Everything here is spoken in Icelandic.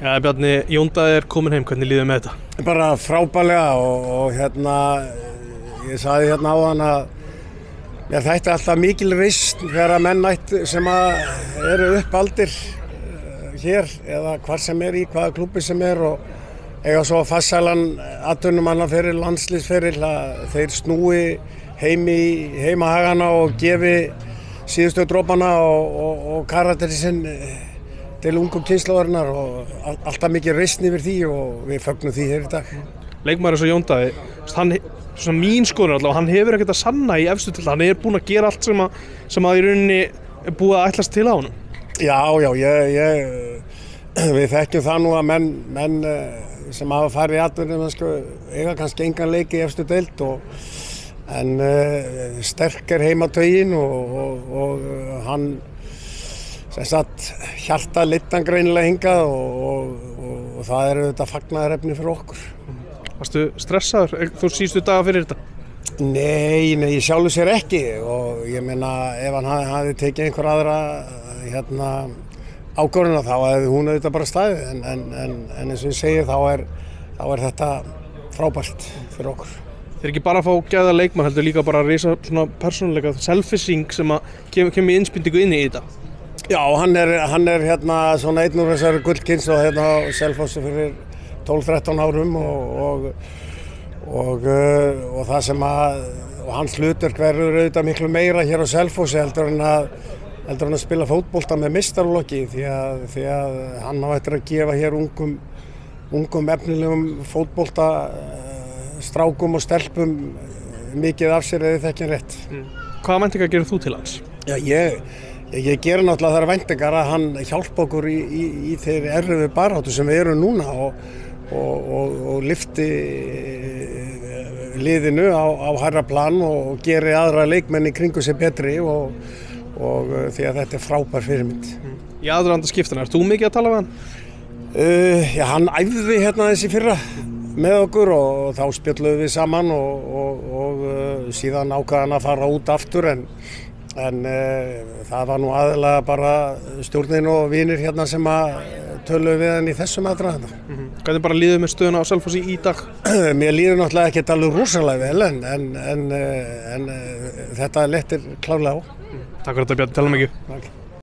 Ja, Bjarni, Jón Daði kominn heim, hvernig líður með þetta? Bara frábærlega og ég sagði áðan að þetta er alltaf mikil reisn þegar að menn sem eru uppaldir hér eða hvar sem í hvaða klúbbi sem og eiga svo farsælan atvinnumannaferil, landslýsferil að þeir snúi heim í heimahagana og gefi síðustu dropana og karakterinn sinn til ungum kynslóðarinnar og alltaf mikið reisn yfir því og við fögnum því hér í dag. Leikmaður eins og Jón Daði, hann, svona mín skoðun allavega, hann hefur ekkert að sanna í efstu til, hann búinn að gera allt sem að í rauninni búið að ætlast til á honum. Já, við þekkjum það nú að menn sem hafa farið í atvinnumennsku eiga kannski engan leik í efstu deild en sterk heimatögin og hann sem sagt hjarta leiddi hann greinilega hingað og það auðvitað fagnaðarefni fyrir okkur. Varstu stressaður þú síðustu daga fyrir þetta? Nei, í sjálfu sér ekki og ég meina ef hann hafði tekið einhver aðra ákvörðun þá hefði hún auðvitað bara staðið en eins og ég segi þá er þetta frábært fyrir okkur. Þeir ekki bara að fá gæða leikmann heldur líka bara að risa svona persónuleika selfishing sem að kemur í innspýtingu inn í þetta? Já, hann er svona einn úr þessari gullkynslóð á Selfossi fyrir 12-13 árum og það sem og hans hlutverk verður auðvitað miklu meira hér á Selfossi heldur en að spila fótbolta með meistaraflokki því að hann á eftir að gefa hér ungum efnilegum fótbolta strákum og stelpum mikið af sér eða þekkja rétt. Hvaða væntingar gerir þú til hans? Já, ég geri náttúrulega þær væntingar að hann hjálpa okkur í þeirri erfiðu baráttu sem við erum núna og lyfti liðinu á hærra plan og geri aðra leikmenn í kringu sig betri og því að þetta er frábær fyrirmynd. Í aðdraganda skiptanna, ert þú mikið að tala við hann? Já, hann æfði þessi fyrra með okkur og þá spjölluðum við saman og síðan ákvað hann að fara út aftur en það var nú aðalega bara stjórnin og vinir sem að töluðu við hann í þessum aðdraganda. Hvernig bara líður með stöðuna á Selfossi í dag? Mér líður náttúrulega ekkert alveg rosalega vel en þetta léttir klárlega á. Takk fyrir þetta Bjarni, tala mikið.